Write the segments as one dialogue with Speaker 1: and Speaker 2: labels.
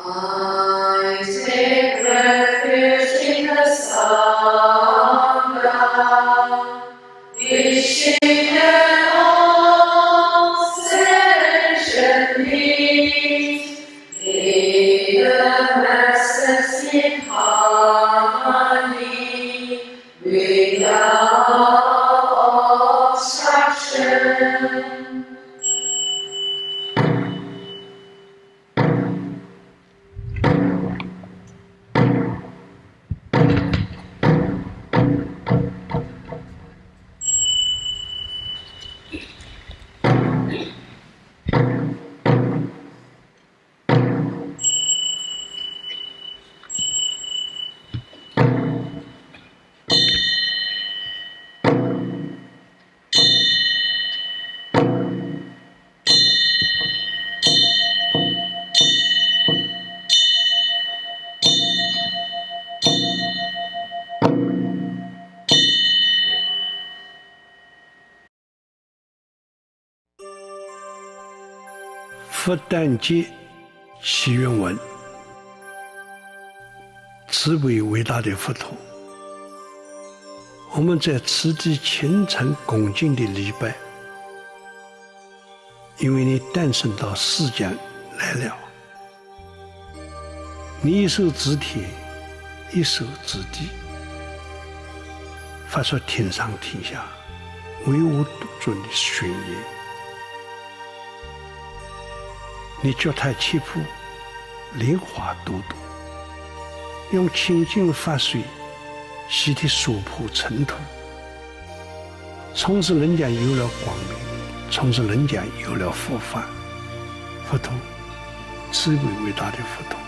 Speaker 1: I take refuge in the Sangha, wishing that all sentient beings may the masses in harmony without obstruction.
Speaker 2: 佛诞节祈愿文：慈悲伟大的佛陀，我们在此地虔诚恭敬的礼拜，因为你诞生到世间来了，你一手指天，一手指地，发出天上天下唯我独尊的宣言。你脚踏七步，莲花朵朵，用清净法水洗涤娑婆尘土，从此人间有了光明，从此人间有了佛法。佛陀，慈悲伟大的佛陀，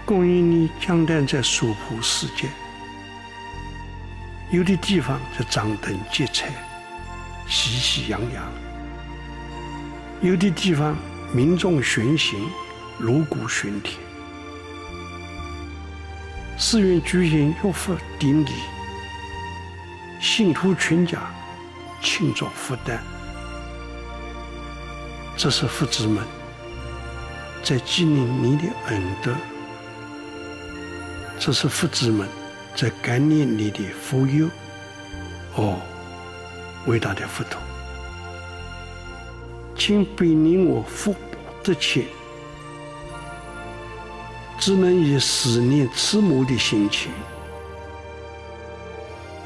Speaker 2: 供应你降诞在娑婆世界。有的地方是张灯结彩，喜气洋洋；有的地方民众悬行，锣鼓喧天。寺院举行浴佛典礼，信徒全家庆祝佛诞。这是佛子们在纪念你的恩德，这是佛子们在感念你的福佑。哦，伟大的佛陀，请悲悯我福薄得浅，只能以思念慈母的心情，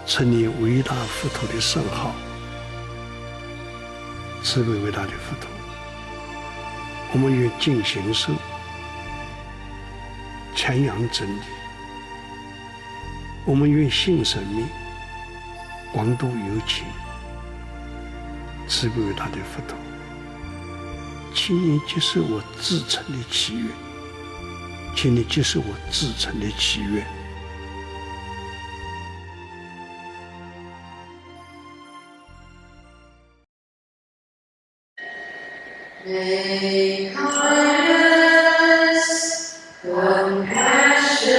Speaker 2: 称你伟大佛陀的圣号。慈悲伟大的佛陀，我们愿尽形寿，传扬真理；我们愿信生命，广度有情。慈悲伟大的佛陀，请你接受我至诚的祈愿，请你接受我至诚的祈愿。
Speaker 1: May kindness, compassion,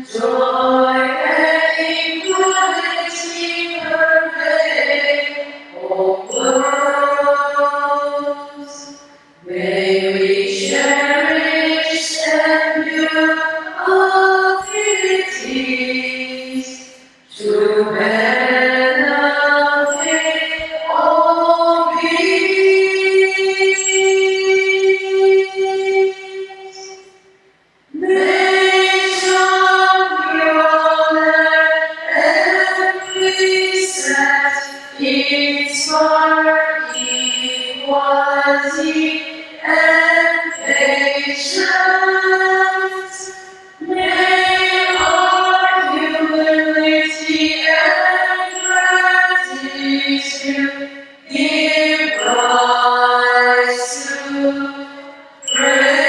Speaker 1: joy, and equality pervade all worlds. May we cherish and build affinities to benefit all beings. May Shan and precept inspire equality and patience. May our humility and gratitude give rise to praise.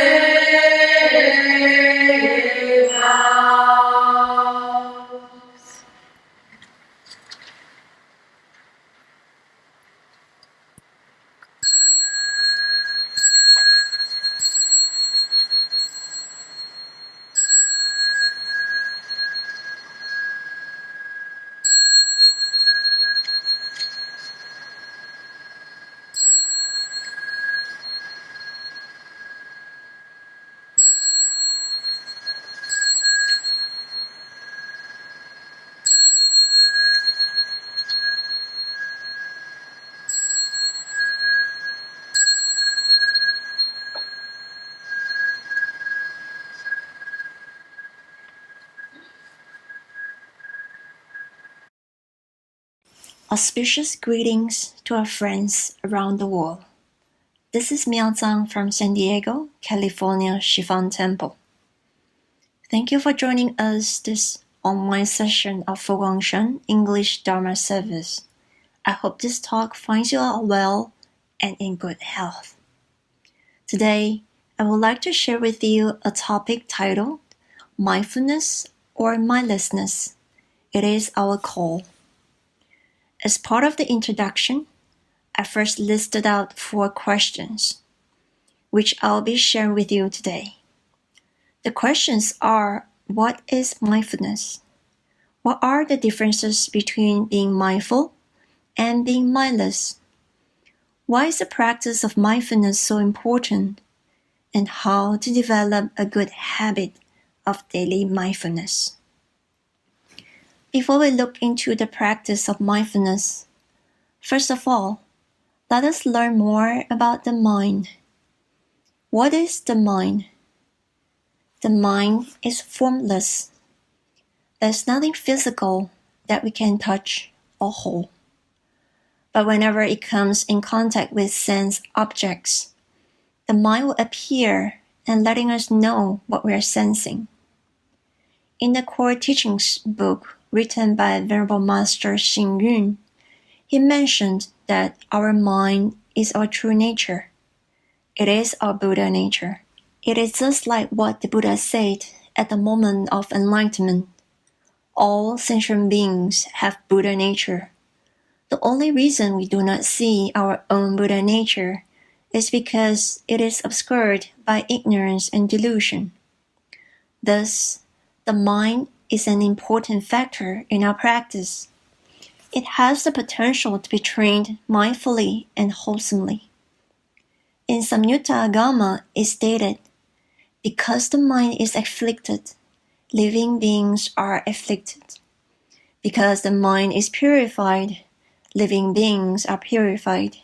Speaker 3: Auspicious greetings to our friends around the world. This is Miao Zang from San Diego, California Shivan Temple. Thank you for joining us this online session of Guang Shan English Dharma service. I hope this talk finds you all well and in good health. Today, I would like to share with you a topic titled Mindfulness or Mindlessness. It is our call. As part of the introduction, I first listed out 4 questions, which I'll be sharing with you today. The questions are, what is mindfulness? What are the differences between being mindful and being mindless? Why is the practice of mindfulness so important? And how to develop a good habit of daily mindfulness. Before we look into the practice of mindfulness, first of all, let us learn more about the mind. What is the mind? The mind is formless. There's nothing physical that we can touch or hold. But whenever it comes in contact with sense objects, the mind will appear and letting us know what we are sensing. In the Core Teachings book written by Venerable Master Hsing, he mentioned that our mind is our true nature. It is our Buddha nature. It is just like what the Buddha said at the moment of enlightenment. All sentient beings have Buddha nature. The only reason we do not see our own Buddha nature is because it is obscured by ignorance and delusion. Thus, the mind is an important factor in our practice. It has the potential to be trained mindfully and wholesomely. In Samyutta Agama, it stated, because the mind is afflicted, living beings are afflicted. Because the mind is purified, living beings are purified.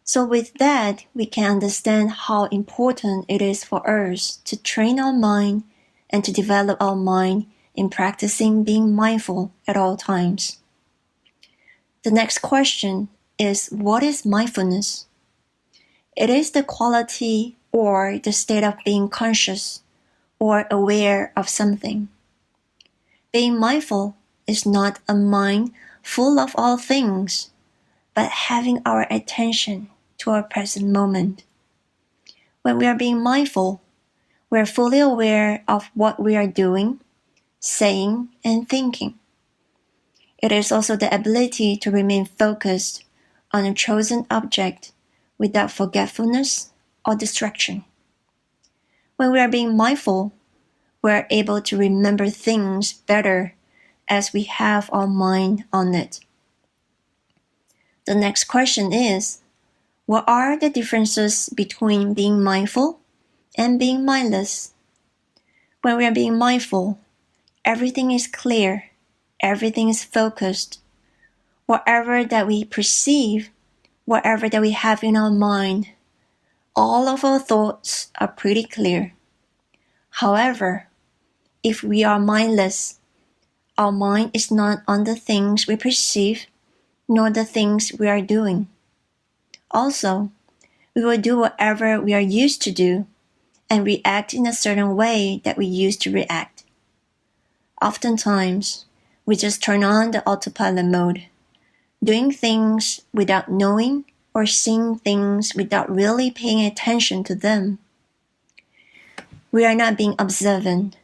Speaker 3: So with that, we can understand how important it is for us to train our mind and to develop our mind in practicing being mindful at all times. The next question is, what is mindfulness? It is the quality or the state of being conscious or aware of something. Being mindful is not a mind full of all things, but having our attention to our present moment. When we are being mindful, we are fully aware of what we are doing, saying, and thinking. It is also the ability to remain focused on a chosen object without forgetfulness or distraction. When we are being mindful, we are able to remember things better as we have our mind on it. The next question is, what are the differences between being mindful and being mindless? When we are being mindful, everything is clear, everything is focused. Whatever that we perceive, whatever that we have in our mind, all of our thoughts are pretty clear. However, if we are mindless, our mind is not on the things we perceive, nor the things we are doing. Also, we will do whatever we are used to do and react in a certain way that we used to react. Oftentimes, we just turn on the autopilot mode, doing things without knowing or seeing things without really paying attention to them. We are not being observant,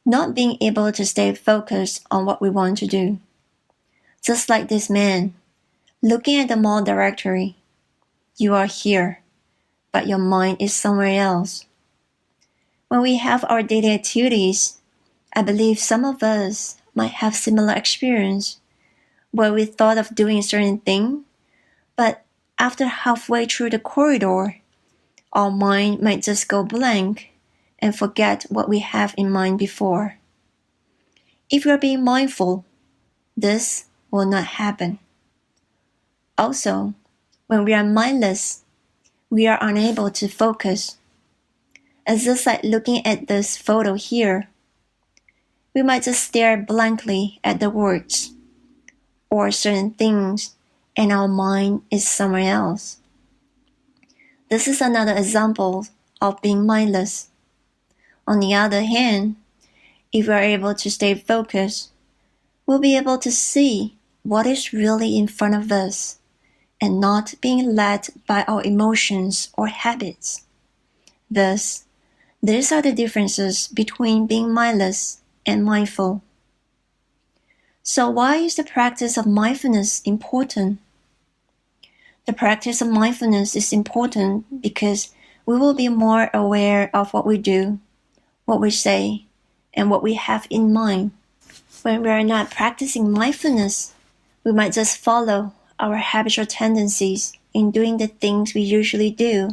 Speaker 3: not being able to stay focused on what we want to do. Just like this man, looking at the mall directory, you are here, but your mind is somewhere else. When we have our daily activities, I believe some of us might have similar experience where we thought of doing a certain thing, but after halfway through the corridor, our mind might just go blank and forget what we have in mind before. If we are being mindful, this will not happen. Also, when we are mindless, we are unable to focus. It's just like looking at this photo here. We might just stare blankly at the words, or certain things, and our mind is somewhere else. This is another example of being mindless. On the other hand, if we are able to stay focused, we'll be able to see what is really in front of us and not being led by our emotions or habits. Thus, these are the differences between being mindless and mindful. So why is the practice of mindfulness important? The practice of mindfulness is important because we will be more aware of what we do, what we say, and what we have in mind. When we are not practicing mindfulness, we might just follow our habitual tendencies in doing the things we usually do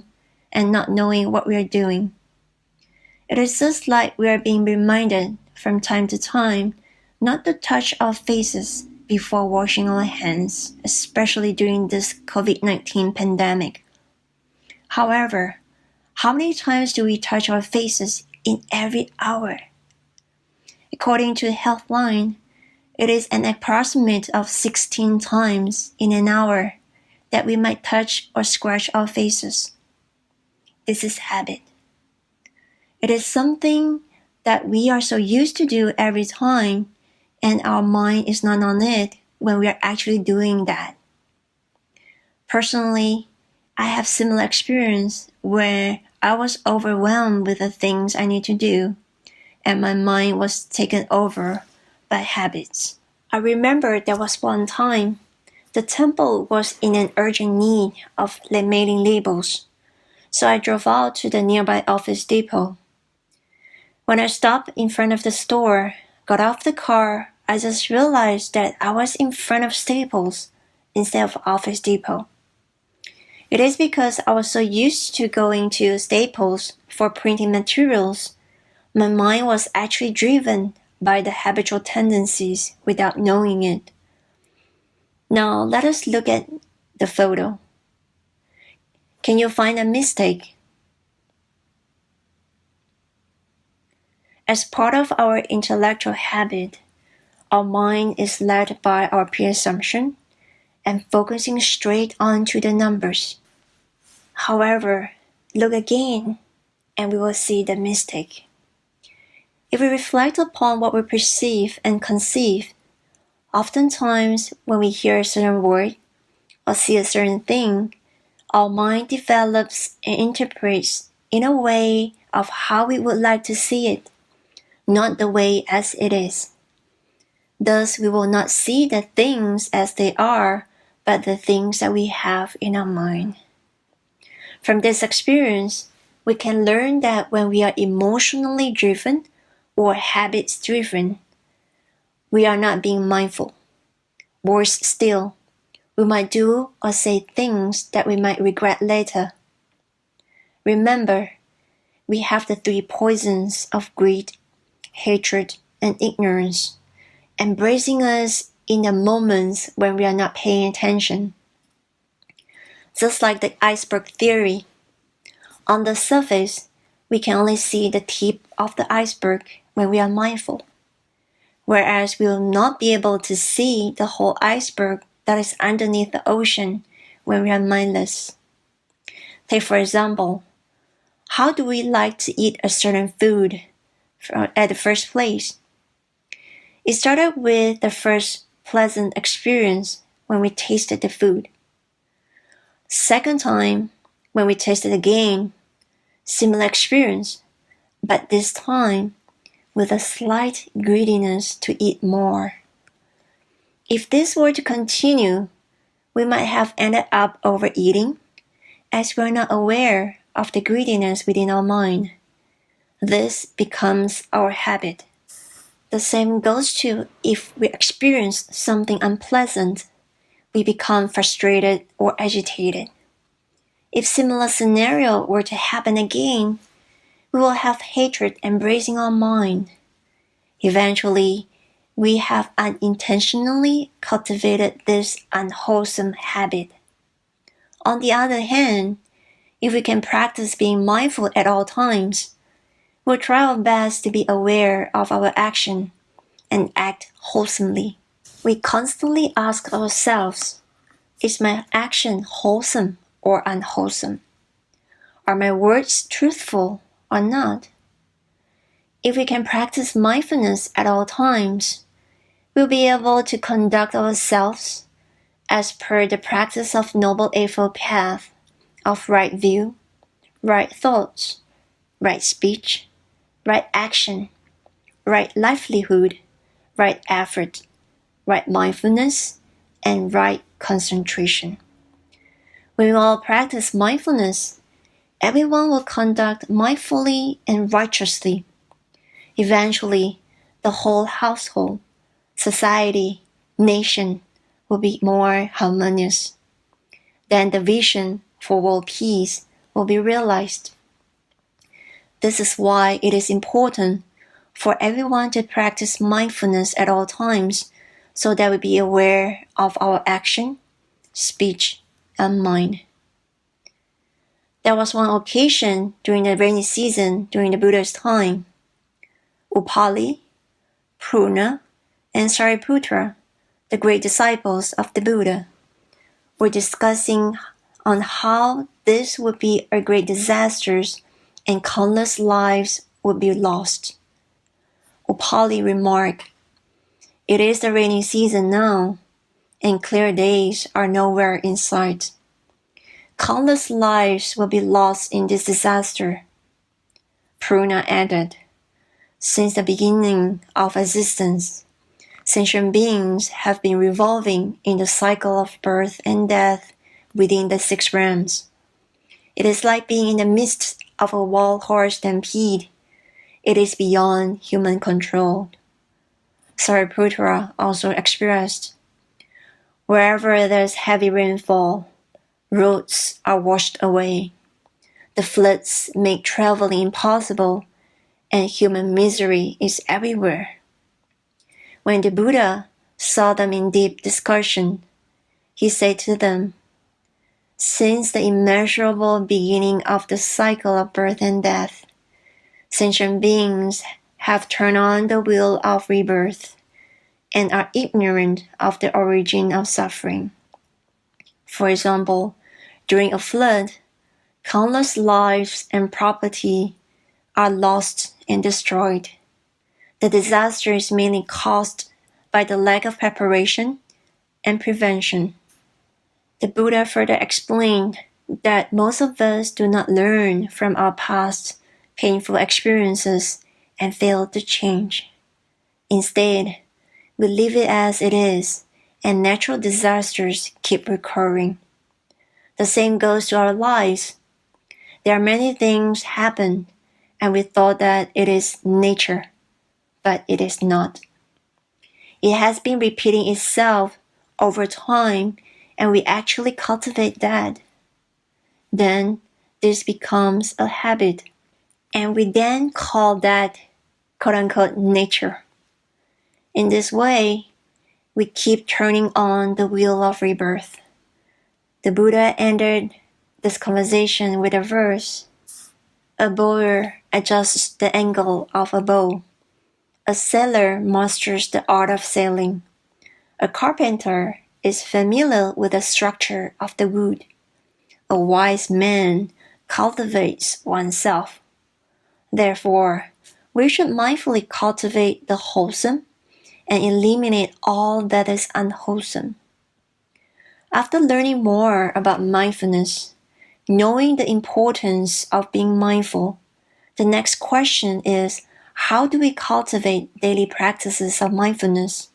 Speaker 3: and not knowing what we are doing. It is just like we are being reminded from time to time not to touch our faces before washing our hands, especially during this COVID-19 pandemic. However, how many times do we touch our faces in every hour? According to Healthline, it is an approximate of 16 times in an hour that we might touch or scratch our faces. This is habit. It is something that we are so used to do every time, and our mind is not on it when we are actually doing that. Personally, I have similar experience where I was overwhelmed with the things I need to do, and my mind was taken over by habits. I remember there was one time the temple was in an urgent need of mailing labels, so I drove out to the nearby office depot. When I stopped in front of the store, got off the car, I just realized that I was in front of Staples instead of Office Depot. It is because I was so used to going to Staples for printing materials, my mind was actually driven by the habitual tendencies without knowing it. Now let us look at the photo. Can you find a mistake? As part of our intellectual habit, our mind is led by our pre-assumption and focusing straight onto the numbers. However, look again and we will see the mistake. If we reflect upon what we perceive and conceive, oftentimes when we hear a certain word or see a certain thing, our mind develops and interprets in a way of how we would like to see it, not the way as it is. Thus, we will not see the things as they are, but the things that we have in our mind. From this experience, we can learn that when we are emotionally driven or habits driven, we are not being mindful. Worse still, we might do or say things that we might regret later. Remember, we have the three poisons of greed, hatred, and ignorance, embracing us in the moments when we are not paying attention. Just like the iceberg theory, on the surface, we can only see the tip of the iceberg when we are mindful, whereas we will not be able to see the whole iceberg that is underneath the ocean when we are mindless. Take for example, how do we like to eat a certain food at the first place? It started with the first pleasant experience when we tasted the food. Second time, when we tasted again, similar experience, but this time with a slight greediness to eat more. If this were to continue, we might have ended up overeating, as we are not aware of the greediness within our mind. This becomes our habit. The same goes to if we experience something unpleasant, we become frustrated or agitated. If similar scenario were to happen again, we will have hatred embracing our mind. Eventually, we have unintentionally cultivated this unwholesome habit. On the other hand, if we can practice being mindful at all times, we'll try our best to be aware of our action and act wholesomely. We constantly ask ourselves, is my action wholesome or unwholesome? Are my words truthful or not? If we can practice mindfulness at all times, we'll be able to conduct ourselves as per the practice of Noble Eightfold Path of right view, right thoughts, right speech, right action, right livelihood, right effort, right mindfulness, and right concentration. When we all practice mindfulness, everyone will conduct mindfully and righteously. Eventually, the whole household, society, nation will be more harmonious. Then the vision for world peace will be realized. This is why it is important for everyone to practice mindfulness at all times so that we be aware of our action, speech, and mind. There was one occasion during the rainy season during the Buddha's time. Upali, Purna, and Sariputra, the great disciples of the Buddha, were discussing on how this would be a great disaster and countless lives would be lost. Upali remarked, "It is the rainy season now, and clear days are nowhere in sight. Countless lives will be lost in this disaster." Purna added, "Since the beginning of existence, sentient beings have been revolving in the cycle of birth and death within the 6 realms. It is like being in the midst of a wild horse stampede. It is beyond human control." Sariputra also expressed, "Wherever there is heavy rainfall, roads are washed away. The floods make traveling impossible, and human misery is everywhere." When the Buddha saw them in deep discussion, he said to them, "Since the immeasurable beginning of the cycle of birth and death, sentient beings have turned on the wheel of rebirth and are ignorant of the origin of suffering. For example, during a flood, countless lives and property are lost and destroyed. The disaster is mainly caused by the lack of preparation and prevention." The Buddha further explained that most of us do not learn from our past painful experiences and fail to change. Instead, we leave it as it is, and natural disasters keep recurring. The same goes to our lives. There are many things happen, and we thought that it is nature, but it is not. It has been repeating itself over time, and we actually cultivate that. Then this becomes a habit, and we then call that quote-unquote nature. In this way, we keep turning on the wheel of rebirth. The Buddha ended this conversation with a verse. "A bowyer adjusts the angle of a bow. A sailor masters the art of sailing. A carpenter is familiar with the structure of the wood. A wise man cultivates oneself." Therefore, we should mindfully cultivate the wholesome and eliminate all that is unwholesome. After learning more about mindfulness, knowing the importance of being mindful, the next question is, how do we cultivate daily practices of mindfulness?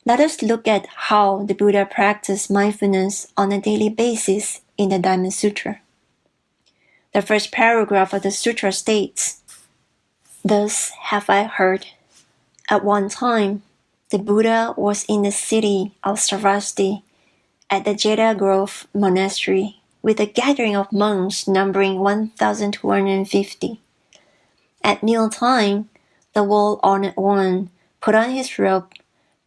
Speaker 3: Let us look at how the Buddha practiced mindfulness on a daily basis in the Dharma Sutra. The first paragraph of the sutra states, "Thus have I heard. At one time, the Buddha was in the city of Saravasti at the Jeta Grove Monastery with a gathering of monks numbering 1,250. At mealtime, the well-honored one put on his robe,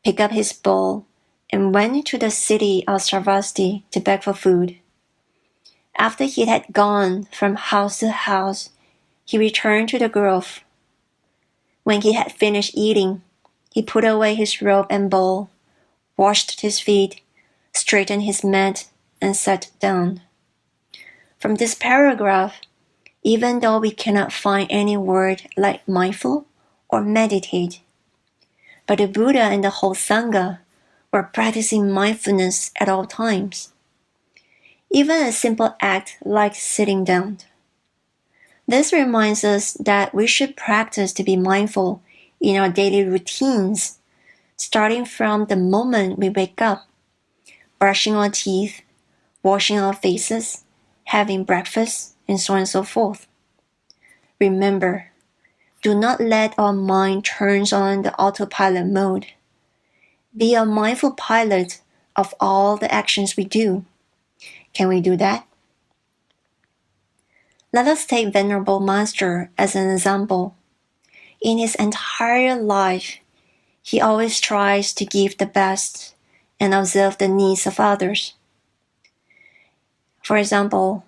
Speaker 3: picked up his bowl, and went to the city of Saravasti to beg for food. After he had gone from house to house, he returned to the grove. When he had finished eating, he put away his robe and bowl, washed his feet, straightened his mat, and sat down. From this paragraph, even though we cannot find any word like mindful or meditate, but the Buddha and the whole Sangha were practicing mindfulness at all times, even a simple act like sitting down. This reminds us that we should practice to be mindful in our daily routines, starting from the moment we wake up, brushing our teeth, washing our faces, having breakfast, and so on and so forth. Remember, do not let our mind turn on the autopilot mode. Be a mindful pilot of all the actions we do. Can we do that? Let us take Venerable Master as an example. In his entire life, he always tries to give the best and observe the needs of others. For example,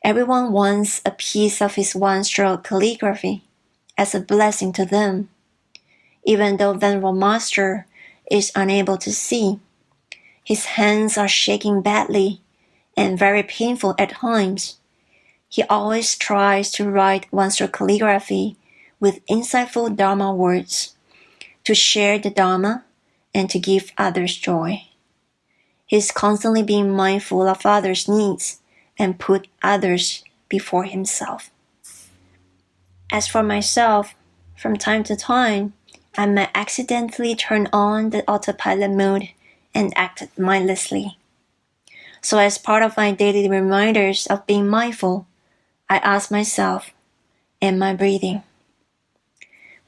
Speaker 3: everyone wants a piece of his one-stroke calligraphy as a blessing to them. Even though Venerable Master is unable to see, his hands are shaking badly and very painful at times. He always tries to write one-stroke calligraphy with insightful Dharma words to share the Dharma and to give others joy. He is constantly being mindful of others' needs and put others before himself. As for myself, from time to time, I might accidentally turn on the autopilot mode and act mindlessly. So as part of my daily reminders of being mindful, I ask myself, am I breathing?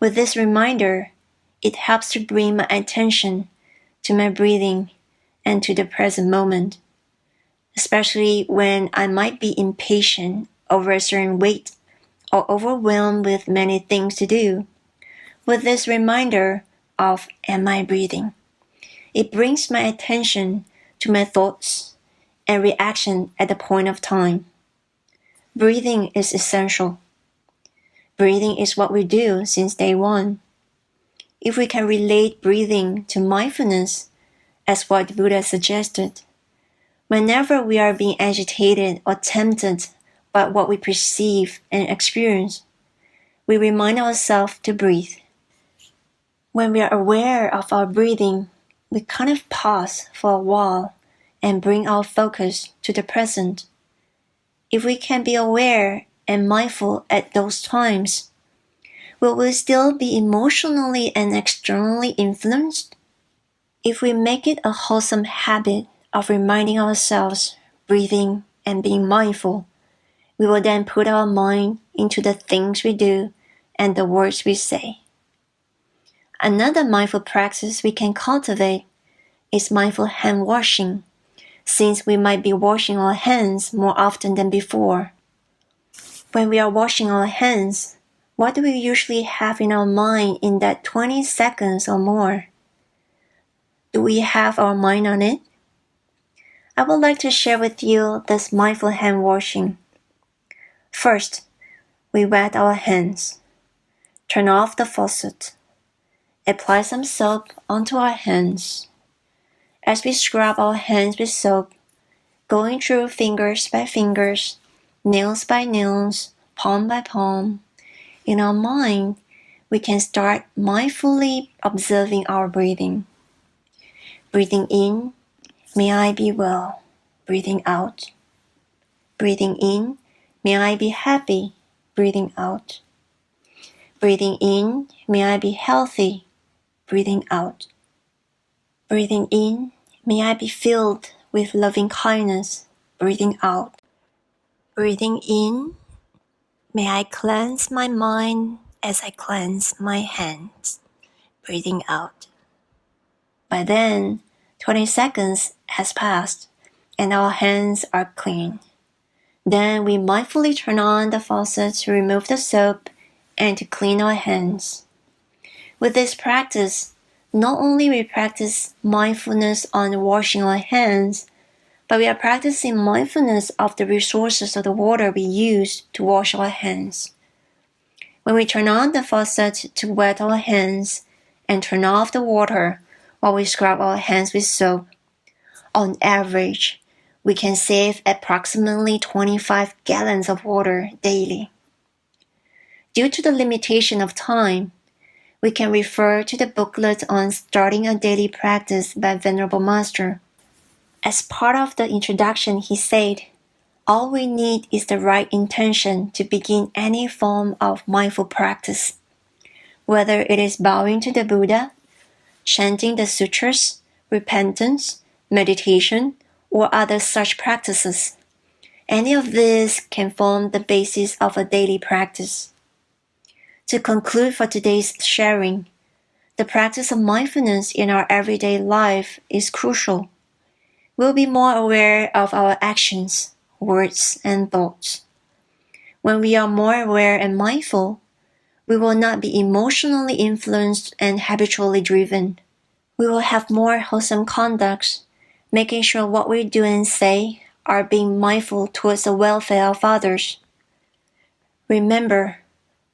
Speaker 3: With this reminder, it helps to bring my attention to my breathing and to the present moment, especially when I might be impatient over a certain weight or overwhelmed with many things to do. With this reminder of am I breathing, it brings my attention to my thoughts and reaction at the point of time. Breathing is essential. Breathing is what we do since day one. If we can relate breathing to mindfulness, as what the Buddha suggested, whenever we are being agitated or tempted by what we perceive and experience, we remind ourselves to breathe. When we are aware of our breathing, we kind of pause for a while and bring our focus to the present. If we can be aware and mindful at those times, will we still be emotionally and externally influenced? If we make it a wholesome habit of reminding ourselves, breathing, and being mindful, we will then put our mind into the things we do and the words we say. Another mindful practice we can cultivate is mindful hand washing, since we might be washing our hands more often than before. When we are washing our hands, what do we usually have in our mind in that 20 seconds or more? Do we have our mind on it? I would like to share with you this mindful hand washing. First, we wet our hands. Turn off the faucet. Apply some soap onto our hands. As we scrub our hands with soap, going through fingers by fingers, nails by nails, palm by palm, in our mind, we can start mindfully observing our breathing. Breathing in, may I be well. Breathing out. Breathing in, may I be happy. Breathing out. Breathing in, may I be healthy. Breathing out. Breathing in, may I be filled with loving kindness. Breathing out. Breathing in, may I cleanse my mind as I cleanse my hands. Breathing out. By then, 20 seconds has passed and our hands are clean. Then we mindfully turn on the faucet to remove the soap and to clean our hands. With this practice, not only we practice mindfulness on washing our hands, but we are practicing mindfulness of the resources of the water we use to wash our hands. When we turn on the faucet to wet our hands and turn off the water, while we scrub our hands with soap. On average, we can save approximately 25 gallons of water daily. Due to the limitation of time, we can refer to the booklet on starting a daily practice by Venerable Master. As part of the introduction, he said, all we need is the right intention to begin any form of mindful practice, whether it is bowing to the Buddha, chanting the sutras, repentance, meditation, or other such practices. Any of these can form the basis of a daily practice. To conclude for today's sharing, the practice of mindfulness in our everyday life is crucial. We'll be more aware of our actions, words, and thoughts. When we are more aware and mindful, we will not be emotionally influenced and habitually driven. We will have more wholesome conduct, making sure what we do and say are being mindful towards the welfare of others. Remember,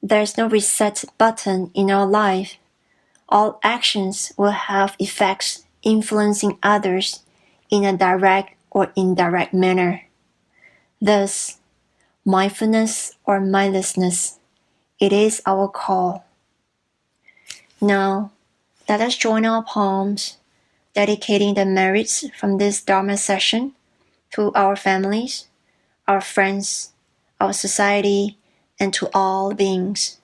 Speaker 3: there's no reset button in our life. All actions will have effects influencing others in a direct or indirect manner. Thus, mindfulness or mindlessness, it is our call. Now, let us join our palms, dedicating the merits from this Dharma session to our families, our friends, our society, and to all beings.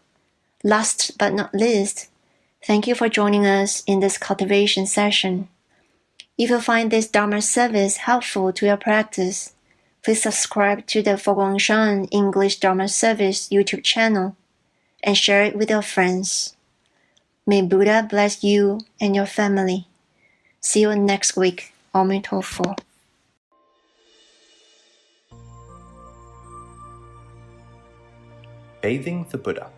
Speaker 3: Last but not least, thank you for joining us in this cultivation session. If you find this Dharma service helpful to your practice, please subscribe to the Shan English Dharma Service YouTube channel and share it with your friends. May Buddha bless you and your family. See you next week. Amen.
Speaker 4: Bathing the Buddha.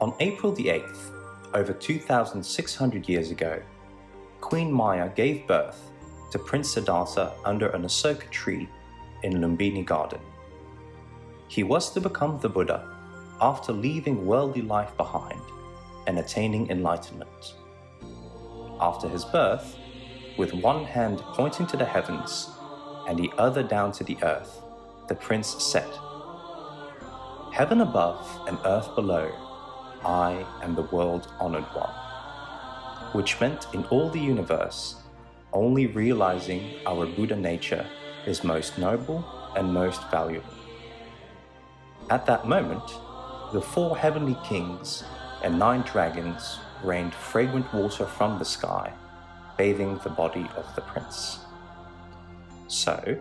Speaker 4: On April the 8th, over 2,600 years ago, Queen Maya gave birth to Prince Siddhartha under an Asoka tree in Lumbini Garden. He was to become the Buddha after leaving worldly life behind and attaining enlightenment. After his birth, with one hand pointing to the heavens and the other down to the earth, the prince said, "Heaven above and earth below, I am the world-honored one," which meant in all the universe, only realizing our Buddha nature is most noble and most valuable. At that moment, the 4 heavenly kings and 9 dragons rained fragrant water from the sky, bathing the body of the prince. So,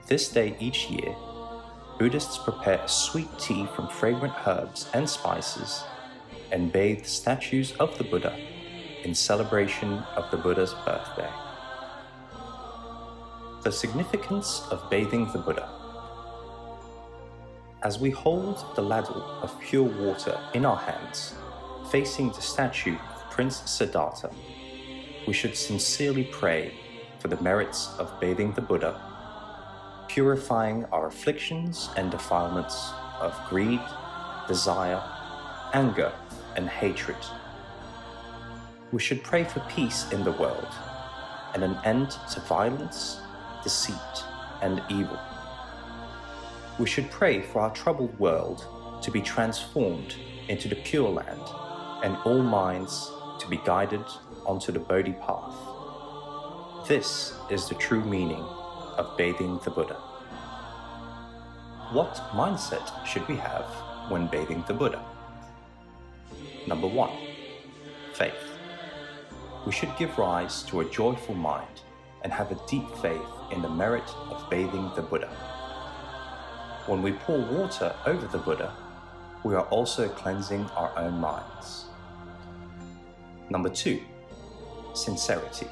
Speaker 4: this day each year, Buddhists prepare a sweet tea from fragrant herbs and spices and bathe statues of the Buddha in celebration of the Buddha's birthday. The significance of bathing the Buddha. As we hold the ladle of pure water in our hands, facing the statue of Prince Siddhartha, we should sincerely pray for the merits of bathing the Buddha, purifying our afflictions and defilements of greed, desire, anger, and hatred. We should pray for peace in the world and an end to violence, deceit, and evil. We should pray for our troubled world to be transformed into the Pure Land and all minds to be guided onto the Bodhi path. This is the true meaning of bathing the Buddha. What mindset should we have when bathing the Buddha? Number 1, faith. We should give rise to a joyful mind and have a deep faith in the merit of bathing the Buddha. When we pour water over the Buddha, we are also cleansing our own minds. Number 2, sincerity.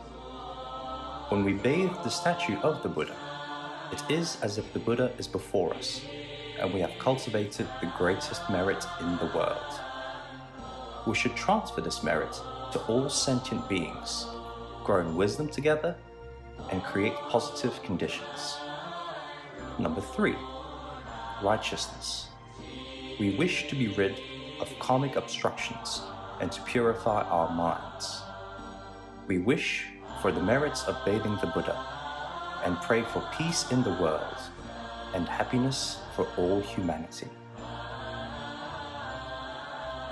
Speaker 4: When we bathe the statue of the Buddha, it is as if the Buddha is before us, and we have cultivated the greatest merit in the world. We should transfer this merit to all sentient beings, grow in wisdom together, and create positive conditions. Number 3, righteousness. We wish to be rid of karmic obstructions and to purify our minds. We wish for the merits of bathing the Buddha and pray for peace in the world and happiness for all humanity.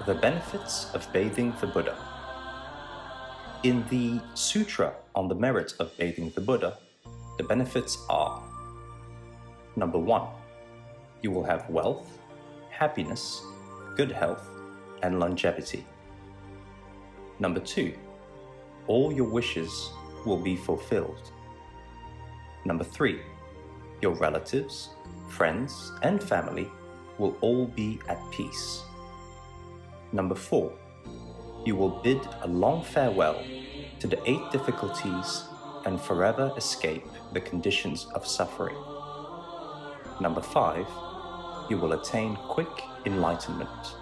Speaker 4: The benefits of bathing the Buddha. In the Sutra on the merits of bathing the Buddha, the benefits are: number 1, you will have wealth, happiness, good health, and longevity. Number 2, all your wishes will be fulfilled. Number 3, your relatives, friends, and family will all be at peace. Number 4, you will bid a long farewell to the 8 difficulties and forever escape the conditions of suffering. Number 5, you will attain quick enlightenment.